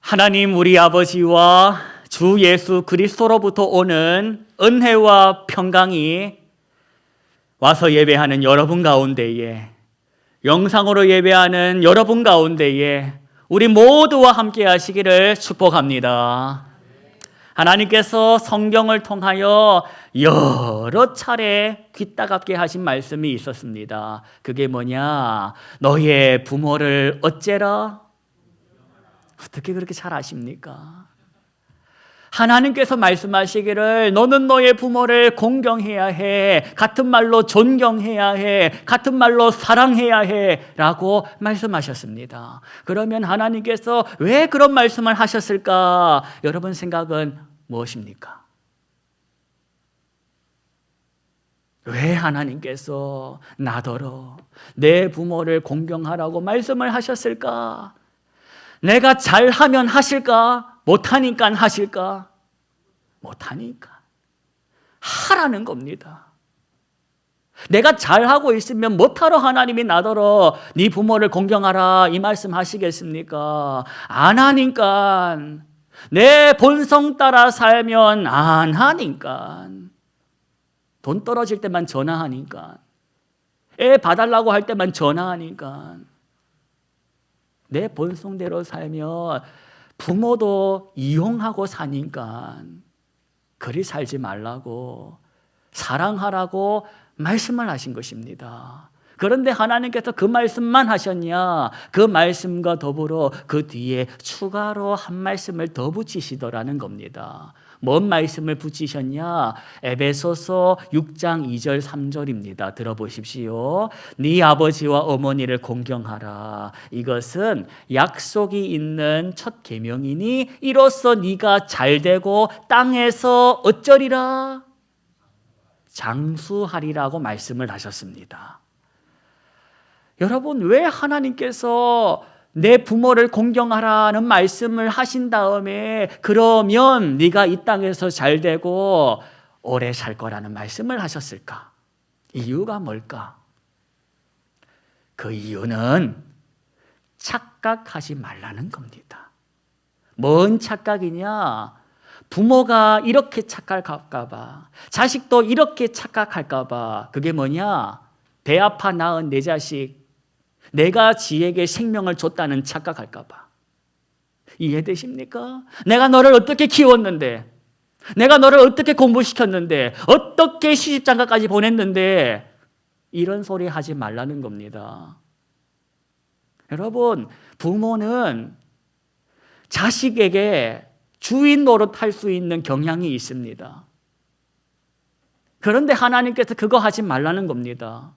하나님 우리 아버지와 주 예수 그리스도로부터 오는 은혜와 평강이 와서 예배하는 여러분 가운데에, 영상으로 예배하는 여러분 가운데에 우리 모두와 함께 하시기를 축복합니다. 하나님께서 성경을 통하여 여러 차례 귀따갑게 하신 말씀이 있었습니다. 그게 뭐냐? 너의 부모를 어째라? 어떻게 그렇게 잘 아십니까? 하나님께서 말씀하시기를 너는 너의 부모를 공경해야 해, 같은 말로 존경해야 해, 같은 말로 사랑해야 해 라고 말씀하셨습니다. 그러면 하나님께서 왜 그런 말씀을 하셨을까? 여러분 생각은 무엇입니까? 왜 하나님께서 나더러 내 부모를 공경하라고 말씀을 하셨을까? 내가 잘하면 하실까? 못하니까 하실까? 못하니까 하라는 겁니다. 내가 잘하고 있으면 못하러 하나님이 나더러 네 부모를 공경하라 이 말씀 하시겠습니까? 안 하니까, 내 본성 따라 살면 안 하니까, 돈 떨어질 때만 전화하니까, 애 봐달라고 할 때만 전화하니까, 내 본성대로 살면 부모도 이용하고 사니까 그리 살지 말라고, 사랑하라고 말씀을 하신 것입니다. 그런데 하나님께서 그 말씀만 하셨냐? 그 말씀과 더불어 그 뒤에 추가로 한 말씀을 더 붙이시더라는 겁니다. 뭔 말씀을 붙이셨냐? 에베소서 6장 2절 3절입니다. 들어보십시오. 네 아버지와 어머니를 공경하라. 이것은 약속이 있는 첫 계명이니 이로써 네가 잘되고 땅에서 어쩌리라? 장수하리라고 말씀을 하셨습니다. 여러분, 왜 하나님께서 내 부모를 공경하라는 말씀을 하신 다음에 그러면 네가 이 땅에서 잘되고 오래 살 거라는 말씀을 하셨을까? 이유가 뭘까? 그 이유는 착각하지 말라는 겁니다. 뭔 착각이냐? 부모가 이렇게 착각할까 봐, 자식도 이렇게 착각할까 봐. 그게 뭐냐? 배 아파 낳은 내 자식, 내가 지에게 생명을 줬다는 착각할까 봐. 이해되십니까? 내가 너를 어떻게 키웠는데, 내가 너를 어떻게 공부시켰는데, 어떻게 시집장가까지 보냈는데 이런 소리 하지 말라는 겁니다. 여러분, 부모는 자식에게 주인 노릇할 수 있는 경향이 있습니다. 그런데 하나님께서 그거 하지 말라는 겁니다.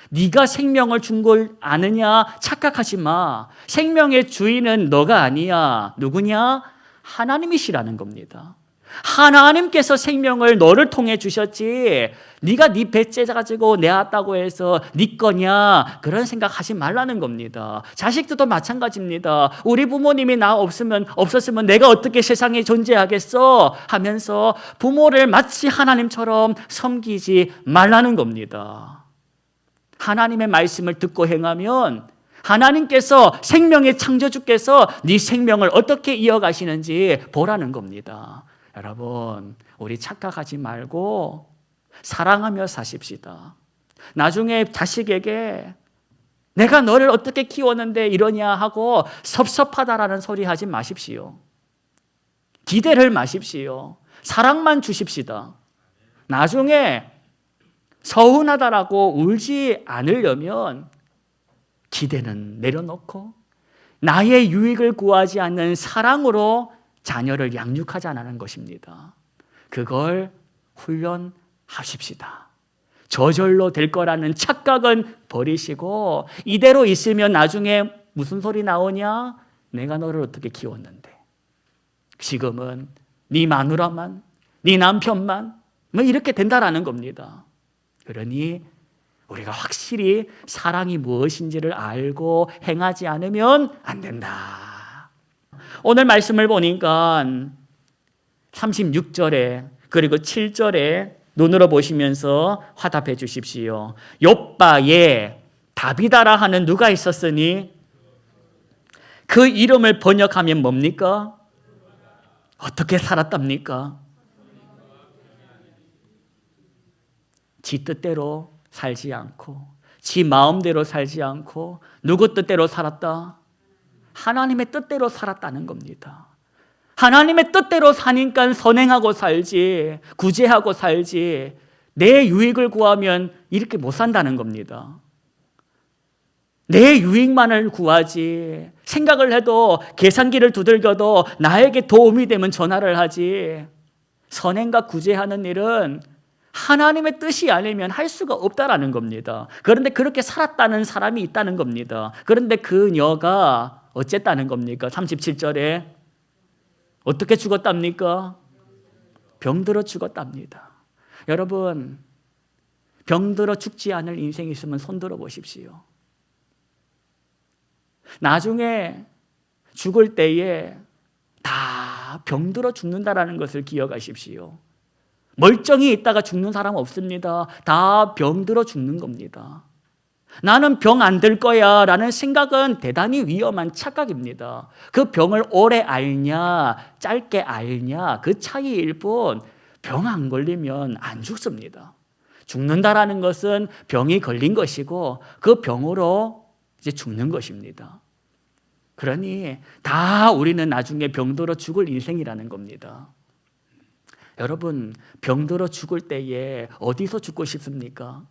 네가 생명을 준 걸 아느냐? 착각하지 마. 생명의 주인은 너가 아니야. 누구냐? 하나님이시라는 겁니다. 하나님께서 생명을 너를 통해 주셨지, 네가 네 배째 가지고 내왔다고 해서 네 거냐? 그런 생각하지 말라는 겁니다. 자식들도 마찬가지입니다. 우리 부모님이 나 없었으면 내가 어떻게 세상에 존재하겠어? 하면서 부모를 마치 하나님처럼 섬기지 말라는 겁니다. 하나님의 말씀을 듣고 행하면 하나님께서, 생명의 창조주께서 네 생명을 어떻게 이어가시는지 보라는 겁니다. 여러분, 우리 착각하지 말고 사랑하며 사십시다. 나중에 자식에게 내가 너를 어떻게 키웠는데 이러냐 하고 섭섭하다라는 소리 하지 마십시오. 기대를 마십시오. 사랑만 주십시다. 나중에 서운하다라고 울지 않으려면 기대는 내려놓고 나의 유익을 구하지 않는 사랑으로 자녀를 양육하자는 것입니다. 그걸 훈련하십시다. 저절로 될 거라는 착각은 버리시고, 이대로 있으면 나중에 무슨 소리 나오냐? 내가 너를 어떻게 키웠는데, 지금은 네 마누라만, 네 남편만 뭐 이렇게 된다라는 겁니다. 그러니 우리가 확실히 사랑이 무엇인지를 알고 행하지 않으면 안 된다. 오늘 말씀을 보니까 36절에 그리고 7절에 눈으로 보시면서 화답해 주십시오. 욥바에 다비다라 하는 누가 있었으니 그 이름을 번역하면 뭡니까? 어떻게 살았답니까? 지 뜻대로 살지 않고 지 마음대로 살지 않고 누구 뜻대로 살았다? 하나님의 뜻대로 살았다는 겁니다. 하나님의 뜻대로 사니까 선행하고 살지, 구제하고 살지, 내 유익을 구하면 이렇게 못 산다는 겁니다. 내 유익만을 구하지, 생각을 해도 계산기를 두들겨도 나에게 도움이 되면 전화를 하지, 선행과 구제하는 일은 하나님의 뜻이 아니면 할 수가 없다라는 겁니다. 그런데 그렇게 살았다는 사람이 있다는 겁니다. 그런데 그녀가 어쨌다는 겁니까? 37절에 어떻게 죽었답니까? 병들어 죽었답니다. 여러분, 병들어 죽지 않을 인생이 있으면 손들어 보십시오. 나중에 죽을 때에 다 병들어 죽는다라는 것을 기억하십시오. 멀쩡히 있다가 죽는 사람 없습니다. 다 병들어 죽는 겁니다. 나는 병 안 들 거야 라는 생각은 대단히 위험한 착각입니다. 그 병을 오래 앓냐 짧게 앓냐 그 차이일 뿐 병 안 걸리면 안 죽습니다. 죽는다라는 것은 병이 걸린 것이고 그 병으로 이제 죽는 것입니다. 그러니 다 우리는 나중에 병들어 죽을 인생이라는 겁니다. 여러분, 병들어 죽을 때에 어디서 죽고 싶습니까?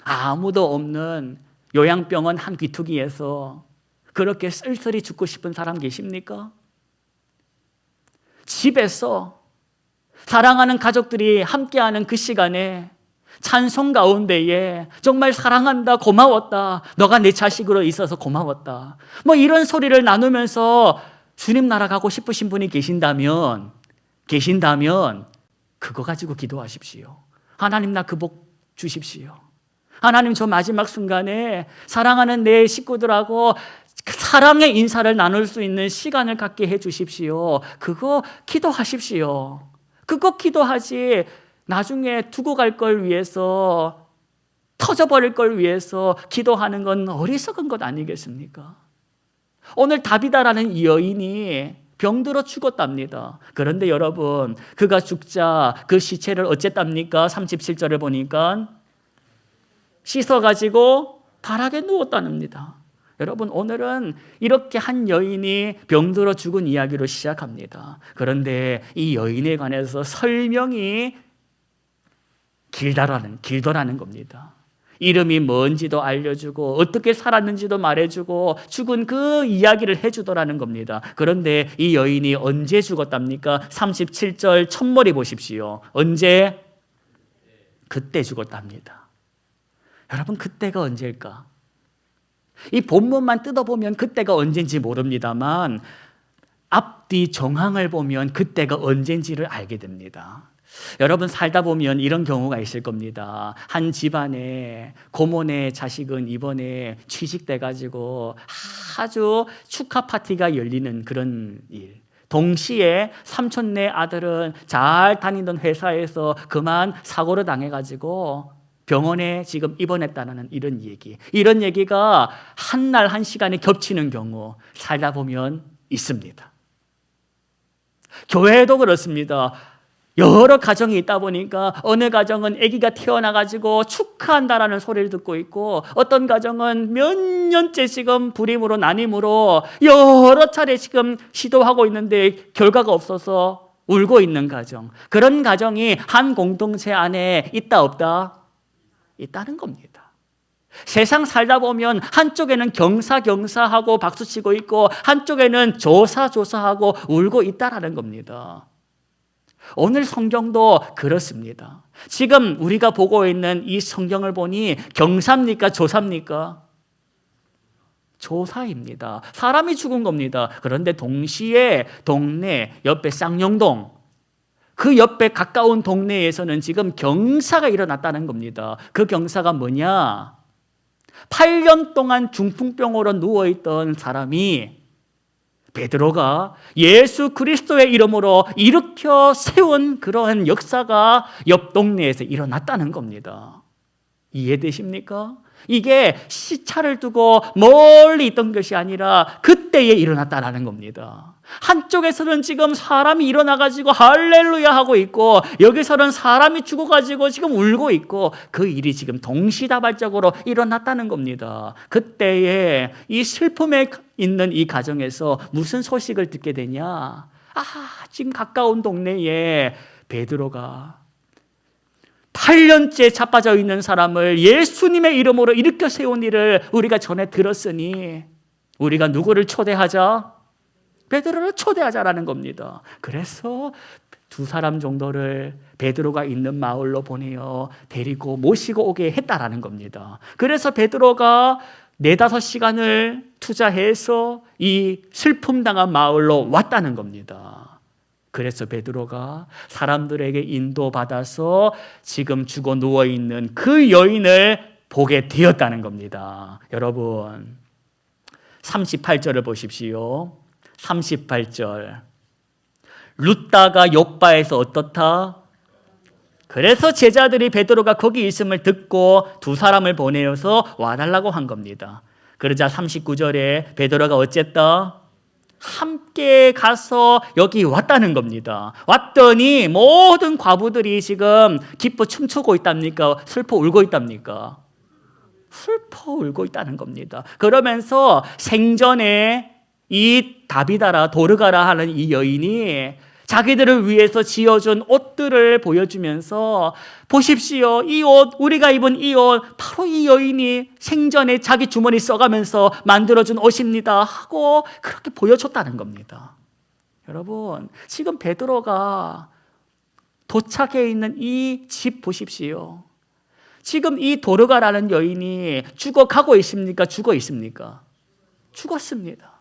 아무도 없는 요양병원 한 귀퉁이에서 그렇게 쓸쓸히 죽고 싶은 사람 계십니까? 집에서 사랑하는 가족들이 함께하는 그 시간에 찬송 가운데에 정말 사랑한다, 고마웠다, 너가 내 자식으로 있어서 고마웠다, 뭐 이런 소리를 나누면서 주님 나라 가고 싶으신 분이 계신다면 그거 가지고 기도하십시오. 하나님, 나 그 복 주십시오. 하나님, 저 마지막 순간에 사랑하는 내 식구들하고 사랑의 인사를 나눌 수 있는 시간을 갖게 해 주십시오. 그거 기도하십시오. 그거 기도하지 나중에 두고 갈 걸 위해서, 터져버릴 걸 위해서 기도하는 건 어리석은 것 아니겠습니까? 오늘 다비다라는 이 여인이 병들어 죽었답니다. 그런데 여러분, 그가 죽자 그 시체를 어쨌답니까? 37절에 보니까 씻어가지고 다락에 누웠답니다. 여러분, 오늘은 이렇게 한 여인이 병들어 죽은 이야기로 시작합니다. 그런데 이 여인에 관해서 설명이 길더라는 겁니다. 이름이 뭔지도 알려주고 어떻게 살았는지도 말해주고 죽은 그 이야기를 해주더라는 겁니다. 그런데 이 여인이 언제 죽었답니까? 37절 첫머리 보십시오. 언제? 그때 죽었답니다. 여러분, 그때가 언제일까? 이 본문만 뜯어보면 그때가 언젠지 모릅니다만 앞뒤 정황을 보면 그때가 언젠지를 알게 됩니다. 여러분, 살다 보면 이런 경우가 있을 겁니다. 한 집안에 고모네 자식은 이번에 취직돼가지고 아주 축하 파티가 열리는 그런 일. 동시에 삼촌네 아들은 잘 다니던 회사에서 그만 사고를 당해가지고 병원에 지금 입원했다는 이런 얘기. 이런 얘기가 한 날 한 시간에 겹치는 경우 살다 보면 있습니다. 교회도 그렇습니다. 여러 가정이 있다 보니까 어느 가정은 아기가 태어나가지고 축하한다라는 소리를 듣고 있고, 어떤 가정은 몇 년째 지금 불임으로 난임으로 여러 차례 지금 시도하고 있는데 결과가 없어서 울고 있는 가정. 그런 가정이 한 공동체 안에 있다 없다? 있다는 겁니다. 세상 살다 보면 한쪽에는 경사하고 박수치고 있고 한쪽에는 조사하고 울고 있다라는 겁니다. 오늘 성경도 그렇습니다. 지금 우리가 보고 있는 이 성경을 보니 경사입니까? 조사입니까? 조사입니다. 사람이 죽은 겁니다. 그런데 동시에 동네 옆에 쌍용동, 그 옆에 가까운 동네에서는 지금 경사가 일어났다는 겁니다. 그 경사가 뭐냐? 8년 동안 중풍병으로 누워있던 사람이 베드로가 예수 그리스도의 이름으로 일으켜 세운 그러한 역사가 옆 동네에서 일어났다는 겁니다. 이해되십니까? 이게 시차를 두고 멀리 있던 것이 아니라 그때에 일어났다라는 겁니다. 한쪽에서는 지금 사람이 일어나가지고 할렐루야 하고 있고, 여기서는 사람이 죽어가지고 지금 울고 있고, 그 일이 지금 동시다발적으로 일어났다는 겁니다. 그때에 이 슬픔에 있는 이 가정에서 무슨 소식을 듣게 되냐? 지금 가까운 동네에 베드로가 8년째 자빠져 있는 사람을 예수님의 이름으로 일으켜 세운 일을 우리가 전에 들었으니 우리가 누구를 초대하자? 베드로를 초대하자라는 겁니다. 그래서 2사람 정도를 베드로가 있는 마을로 보내어 데리고 모시고 오게 했다라는 겁니다. 그래서 베드로가 4-5시간을 투자해서 이 슬픔 당한 마을로 왔다는 겁니다. 그래서 베드로가 사람들에게 인도받아서 지금 죽어 누워있는 그 여인을 보게 되었다는 겁니다. 여러분, 38절을 보십시오. 38절. 룻다가 욥바에서 어떻다? 그래서 제자들이 베드로가 거기 있음을 듣고 2사람을 보내어서 와달라고 한 겁니다. 그러자 39절에 베드로가 어쨌다? 함께 가서 여기 왔다는 겁니다. 왔더니 모든 과부들이 지금 기뻐 춤추고 있답니까? 슬퍼 울고 있답니까? 슬퍼 울고 있다는 겁니다. 그러면서 생전에 이 다비다라 도르가라 하는 이 여인이 자기들을 위해서 지어준 옷들을 보여주면서 보십시오, 이 옷, 우리가 입은 이 옷, 바로 이 여인이 생전에 자기 주머니 써가면서 만들어준 옷입니다 하고 그렇게 보여줬다는 겁니다. 여러분, 지금 베드로가 도착해 있는 이 집 보십시오. 지금 이 도르가라는 여인이 죽어가고 있습니까? 죽어 있습니까? 죽었습니다.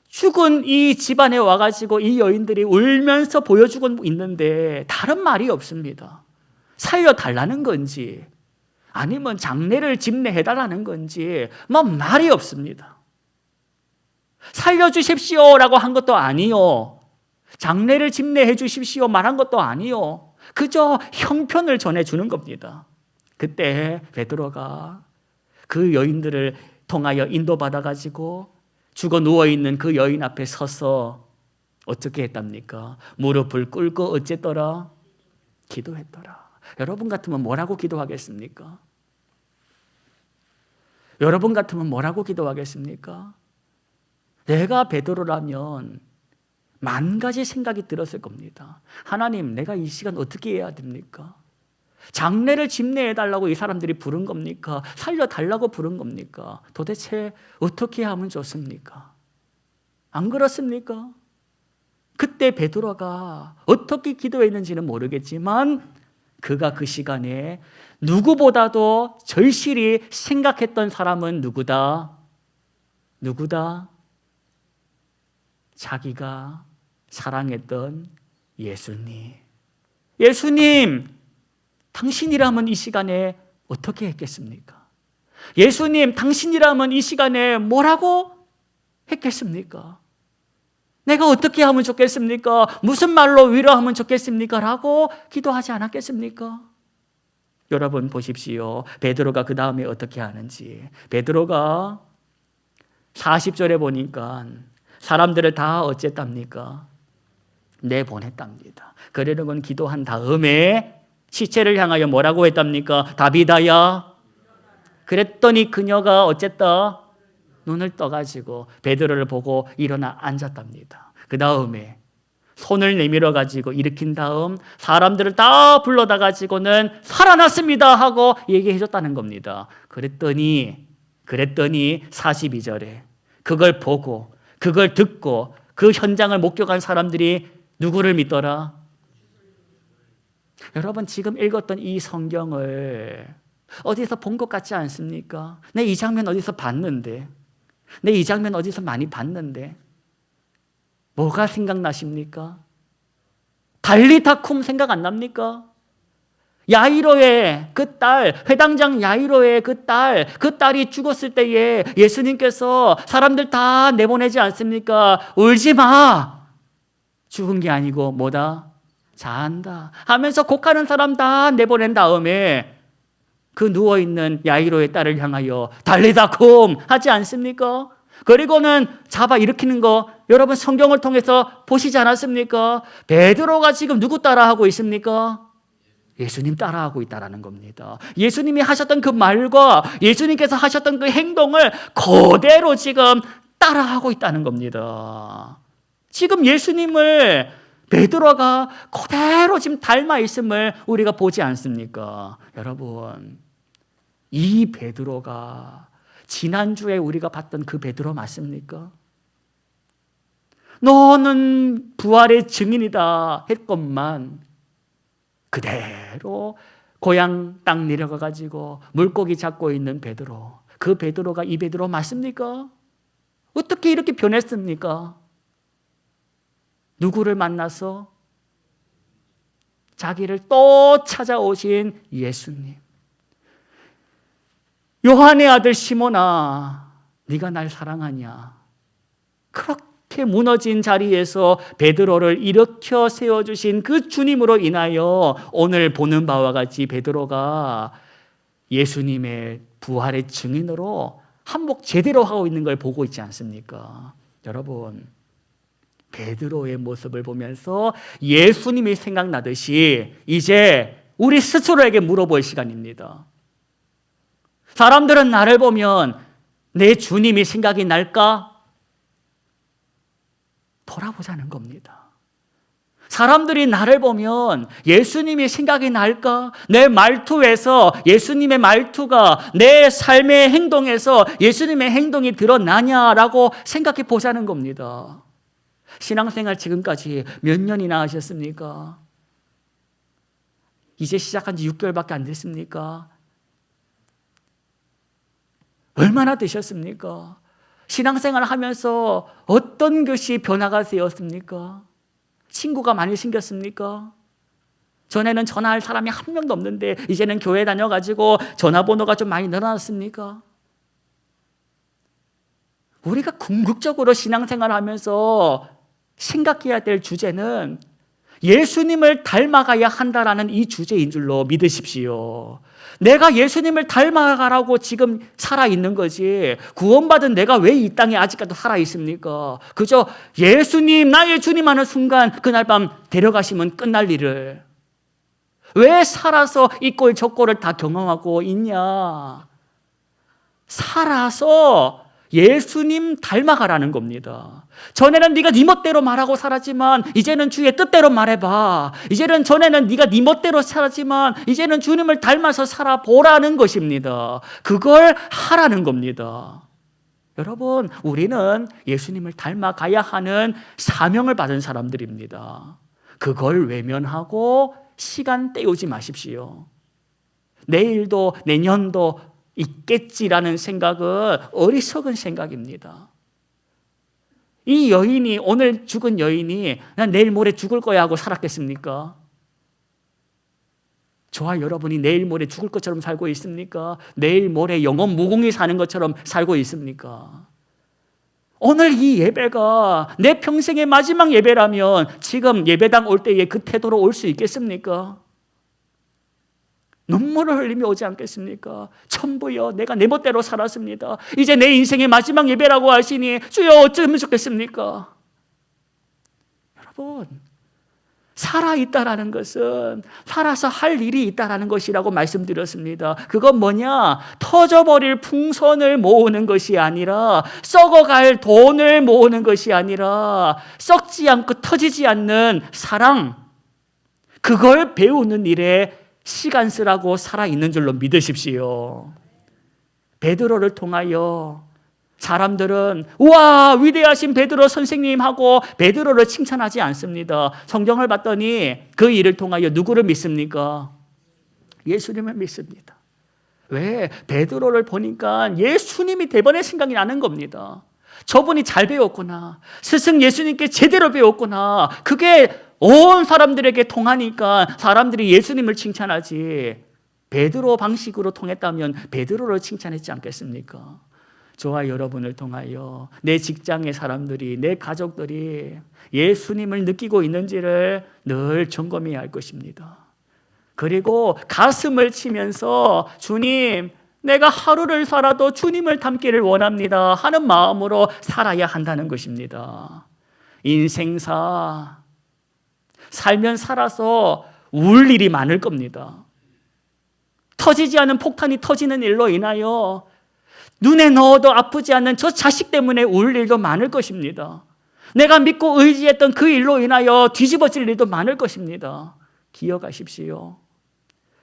죽은 이 집안에 와가지고 이 여인들이 울면서 보여주고 있는데 다른 말이 없습니다. 살려달라는 건지 아니면 장례를 집례해달라는 건지 말이 없습니다. 살려주십시오라고 한 것도 아니요, 장례를 집례해 주십시오 말한 것도 아니요, 그저 형편을 전해주는 겁니다. 그때 베드로가 그 여인들을 통하여 인도받아가지고 죽어 누워있는 그 여인 앞에 서서 어떻게 했답니까? 무릎을 꿇고 어쨌더라? 기도했더라. 여러분 같으면 뭐라고 기도하겠습니까? 여러분 같으면 뭐라고 기도하겠습니까? 내가 베드로라면 10,000가지 생각이 들었을 겁니다. 하나님, 내가 이 시간 어떻게 해야 됩니까? 장례를 집례해달라고 이 사람들이 부른 겁니까? 살려달라고 부른 겁니까? 도대체 어떻게 하면 좋습니까? 안 그렇습니까? 그때 베드로가 어떻게 기도했는지는 모르겠지만 그가 그 시간에 누구보다도 절실히 생각했던 사람은 누구다? 누구다? 자기가 사랑했던 예수님. 예수님, 당신이라면 이 시간에 어떻게 했겠습니까? 예수님, 당신이라면 이 시간에 뭐라고 했겠습니까? 내가 어떻게 하면 좋겠습니까? 무슨 말로 위로하면 좋겠습니까? 라고 기도하지 않았겠습니까? 여러분 보십시오. 베드로가 그 다음에 어떻게 하는지. 베드로가 40절에 보니까 사람들을 다 어쨌답니까? 내보냈답니다. 그러려고 기도한 다음에 시체를 향하여 뭐라고 했답니까? 다비다야. 그랬더니 그녀가 어쨌다? 눈을 떠가지고 베드로를 보고 일어나 앉았답니다. 그 다음에 손을 내밀어 가지고 일으킨 다음 사람들을 다 불러다 가지고는 살아났습니다 하고 얘기해 줬다는 겁니다. 그랬더니 42절에 그걸 보고 그걸 듣고 그 현장을 목격한 사람들이 누구를 믿더라? 여러분, 지금 읽었던 이 성경을 어디서 본 것 같지 않습니까? 내 이 장면 어디서 봤는데, 내 이 장면 어디서 많이 봤는데 뭐가 생각나십니까? 달리다쿰 생각 안 납니까? 야이로의 그 딸, 회당장 야이로의 그 딸이 죽었을 때에 예수님께서 사람들 다 내보내지 않습니까? 울지 마! 죽은 게 아니고 뭐다? 자한다 하면서 곡하는 사람 다 내보낸 다음에 그 누워있는 야이로의 딸을 향하여 달리다 쿰 하지 않습니까? 그리고는 잡아 일으키는 거 여러분 성경을 통해서 보시지 않았습니까? 베드로가 지금 누구 따라하고 있습니까? 예수님 따라하고 있다는 겁니다. 예수님이 하셨던 그 말과 예수님께서 하셨던 그 행동을 그대로 지금 따라하고 있다는 겁니다. 지금 예수님을 베드로가 그대로 지금 닮아 있음을 우리가 보지 않습니까? 여러분, 이 베드로가 지난주에 우리가 봤던 그 베드로 맞습니까? 너는 부활의 증인이다 했건만 그대로 고향 땅 내려가 가지고 물고기 잡고 있는 베드로, 그 베드로가 이 베드로 맞습니까? 어떻게 이렇게 변했습니까? 누구를 만나서? 자기를 또 찾아오신 예수님. 요한의 아들 시몬아, 네가 날 사랑하냐? 그렇게 무너진 자리에서 베드로를 일으켜 세워주신 그 주님으로 인하여 오늘 보는 바와 같이 베드로가 예수님의 부활의 증인으로 한몫 제대로 하고 있는 걸 보고 있지 않습니까? 여러분, 베드로의 모습을 보면서 예수님이 생각나듯이 이제 우리 스스로에게 물어볼 시간입니다. 사람들은 나를 보면 내 주님이 생각이 날까? 돌아보자는 겁니다. 사람들이 나를 보면 예수님이 생각이 날까? 내 말투에서 예수님의 말투가 내 삶의 행동에서 예수님의 행동이 드러나냐라고 생각해 보자는 겁니다. 신앙생활 지금까지 몇 년이나 하셨습니까? 이제 시작한 지 6개월밖에 안 됐습니까? 얼마나 되셨습니까? 신앙생활 하면서 어떤 것이 변화가 되었습니까? 친구가 많이 생겼습니까? 전에는 전화할 사람이 한 명도 없는데 이제는 교회 다녀가지고 전화번호가 좀 많이 늘어났습니까? 우리가 궁극적으로 신앙생활 하면서 생각해야 될 주제는 예수님을 닮아가야 한다라는 이 주제인 줄로 믿으십시오. 내가 예수님을 닮아가라고 지금 살아있는 거지 구원받은 내가 왜 이 땅에 아직까지 살아있습니까? 그저 예수님 나의 주님 하는 순간 그날 밤 데려가시면 끝날 일을 왜 살아서 이 꼴 저 꼴을 다 경험하고 있냐? 살아서 예수님 닮아가라는 겁니다. 전에는 네가 네 멋대로 말하고 살았지만 이제는 주의 뜻대로 말해봐. 이제는 전에는 네가 네 멋대로 살았지만 이제는 주님을 닮아서 살아보라는 것입니다. 그걸 하라는 겁니다. 여러분, 우리는 예수님을 닮아가야 하는 사명을 받은 사람들입니다. 그걸 외면하고 시간 때우지 마십시오. 내일도 내년도 있겠지라는 생각은 어리석은 생각입니다. 이 여인이, 오늘 죽은 여인이 난 내일 모레 죽을 거야 하고 살았겠습니까? 저와 여러분이 내일 모레 죽을 것처럼 살고 있습니까? 내일 모레 영원 무궁히 사는 것처럼 살고 있습니까? 오늘 이 예배가 내 평생의 마지막 예배라면 지금 예배당 올 때에 그 태도로 올 수 있겠습니까? 눈물을 흘리며 오지 않겠습니까? 천부여, 내가 내 멋대로 살았습니다. 이제 내 인생의 마지막 예배라고 하시니 주여 어쩌면 좋겠습니까? 여러분, 살아있다라는 것은 살아서 할 일이 있다라는 것이라고 말씀드렸습니다. 그건 뭐냐? 터져버릴 풍선을 모으는 것이 아니라, 썩어갈 돈을 모으는 것이 아니라, 썩지 않고 터지지 않는 사랑, 그걸 배우는 일에 시간 쓰라고 살아있는 줄로 믿으십시오. 베드로를 통하여 사람들은 우와 위대하신 베드로 선생님 하고 베드로를 칭찬하지 않습니다. 성경을 봤더니 그 일을 통하여 누구를 믿습니까? 예수님을 믿습니다. 왜? 베드로를 보니까 예수님이 대번에 생각이 나는 겁니다. 저분이 잘 배웠구나. 스승 예수님께 제대로 배웠구나. 그게 온 사람들에게 통하니까 사람들이 예수님을 칭찬하지. 베드로 방식으로 통했다면 베드로를 칭찬했지 않겠습니까? 저와 여러분을 통하여 내 직장의 사람들이, 내 가족들이 예수님을 느끼고 있는지를 늘 점검해야 할 것입니다. 그리고 가슴을 치면서 주님, 내가 하루를 살아도 주님을 닮기를 원합니다 하는 마음으로 살아야 한다는 것입니다. 인생사 살면 살아서 울 일이 많을 겁니다. 터지지 않은 폭탄이 터지는 일로 인하여 눈에 넣어도 아프지 않는 저 자식 때문에 울 일도 많을 것입니다. 내가 믿고 의지했던 그 일로 인하여 뒤집어질 일도 많을 것입니다. 기억하십시오.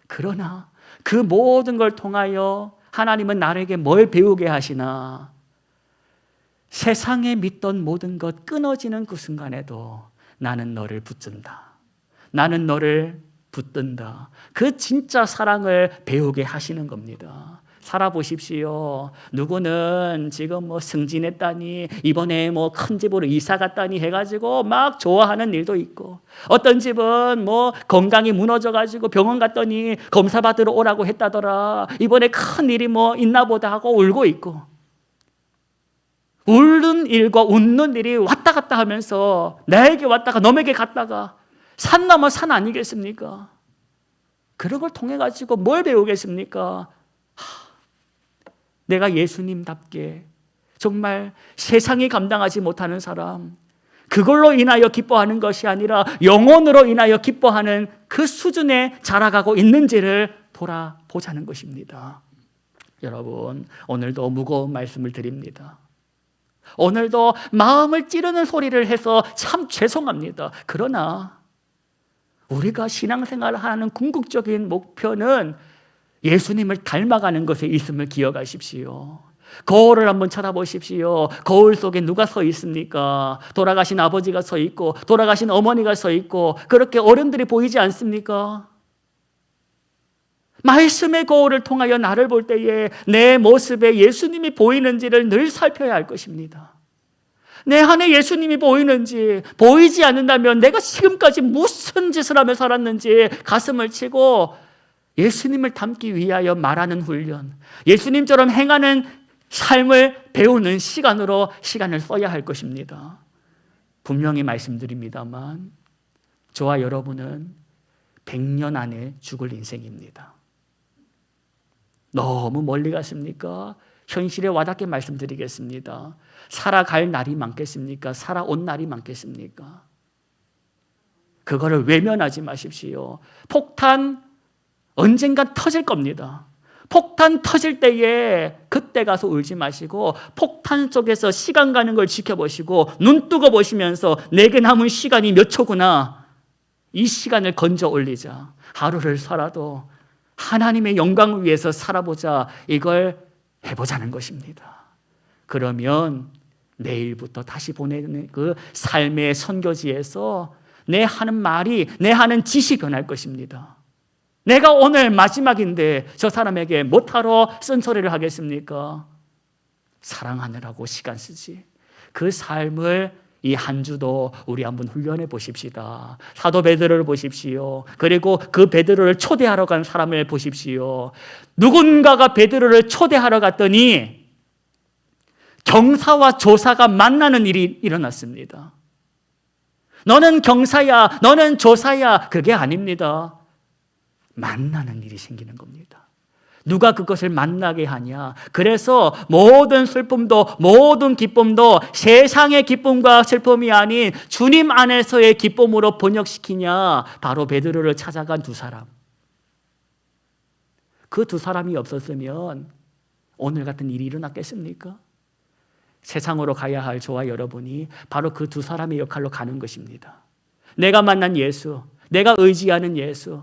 그러나 그 모든 걸 통하여 하나님은 나에게 뭘 배우게 하시나? 세상에 믿던 모든 것 끊어지는 그 순간에도 나는 너를 붙든다. 나는 너를 붙든다. 그 진짜 사랑을 배우게 하시는 겁니다. 살아보십시오. 누구는 지금 승진했다니, 이번에 큰 집으로 이사 갔다니 해가지고 막 좋아하는 일도 있고, 어떤 집은 건강이 무너져가지고 병원 갔더니 검사 받으러 오라고 했다더라. 이번에 큰 일이 있나 보다 하고 울고 있고, 울는 일과 웃는 일이 왔다 갔다 하면서 나에게 왔다가 너에게 갔다가 산 넘어 산 아니겠습니까? 그런 걸 통해 가지고 뭘 배우겠습니까? 내가 예수님답게 정말 세상이 감당하지 못하는 사람, 그걸로 인하여 기뻐하는 것이 아니라 영혼으로 인하여 기뻐하는 그 수준에 자라가고 있는지를 돌아보자는 것입니다. 여러분, 오늘도 무거운 말씀을 드립니다. 오늘도 마음을 찌르는 소리를 해서 참 죄송합니다. 그러나 우리가 신앙생활을 하는 궁극적인 목표는 예수님을 닮아가는 것에 있음을 기억하십시오. 거울을 한번 쳐다보십시오. 거울 속에 누가 서 있습니까? 돌아가신 아버지가 서 있고 돌아가신 어머니가 서 있고 그렇게 어른들이 보이지 않습니까? 말씀의 거울을 통하여 나를 볼 때에 내 모습에 예수님이 보이는지를 늘 살펴야 할 것입니다. 내 안에 예수님이 보이는지, 보이지 않는다면 내가 지금까지 무슨 짓을 하며 살았는지 가슴을 치고 예수님을 닮기 위하여 말하는 훈련, 예수님처럼 행하는 삶을 배우는 시간으로 시간을 써야 할 것입니다. 분명히 말씀드립니다만 저와 여러분은 100년 안에 죽을 인생입니다. 너무 멀리 갔습니까? 현실에 와닿게 말씀드리겠습니다. 살아갈 날이 많겠습니까? 살아온 날이 많겠습니까? 그거를 외면하지 마십시오. 폭탄 언젠간 터질 겁니다. 폭탄 터질 때에 그때 가서 울지 마시고 폭탄 속에서 시간 가는 걸 지켜보시고 눈 뜨고 보시면서 내게 남은 시간이 몇 초구나. 이 시간을 건져 올리자. 하루를 살아도 하나님의 영광을 위해서 살아보자. 이걸 해보자는 것입니다. 그러면 내일부터 다시 보내는 그 삶의 선교지에서 내 하는 말이, 내 하는 짓이 변할 것입니다. 내가 오늘 마지막인데 저 사람에게 못하러 쓴소리를 하겠습니까? 사랑하느라고 시간 쓰지. 그 삶을 이 한 주도 우리 한번 훈련해 보십시다. 사도 베드로를 보십시오. 그리고 그 베드로를 초대하러 간 사람을 보십시오. 누군가가 베드로를 초대하러 갔더니 경사와 조사가 만나는 일이 일어났습니다. 너는 경사야, 너는 조사야. 그게 아닙니다. 만나는 일이 생기는 겁니다. 누가 그것을 만나게 하냐? 그래서 모든 슬픔도 모든 기쁨도 세상의 기쁨과 슬픔이 아닌 주님 안에서의 기쁨으로 번역시키냐? 바로 베드로를 찾아간 두 사람. 그 두 사람이 없었으면 오늘 같은 일이 일어났겠습니까? 세상으로 가야 할 저와 여러분이 바로 그 두 사람의 역할로 가는 것입니다. 내가 만난 예수, 내가 의지하는 예수,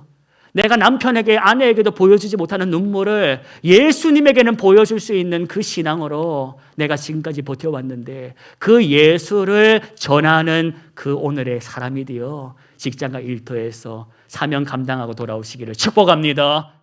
내가 남편에게 아내에게도 보여주지 못하는 눈물을 예수님에게는 보여줄 수 있는 그 신앙으로 내가 지금까지 버텨왔는데 그 예수를 전하는 그 오늘의 사람이 되어 직장과 일터에서 사명 감당하고 돌아오시기를 축복합니다.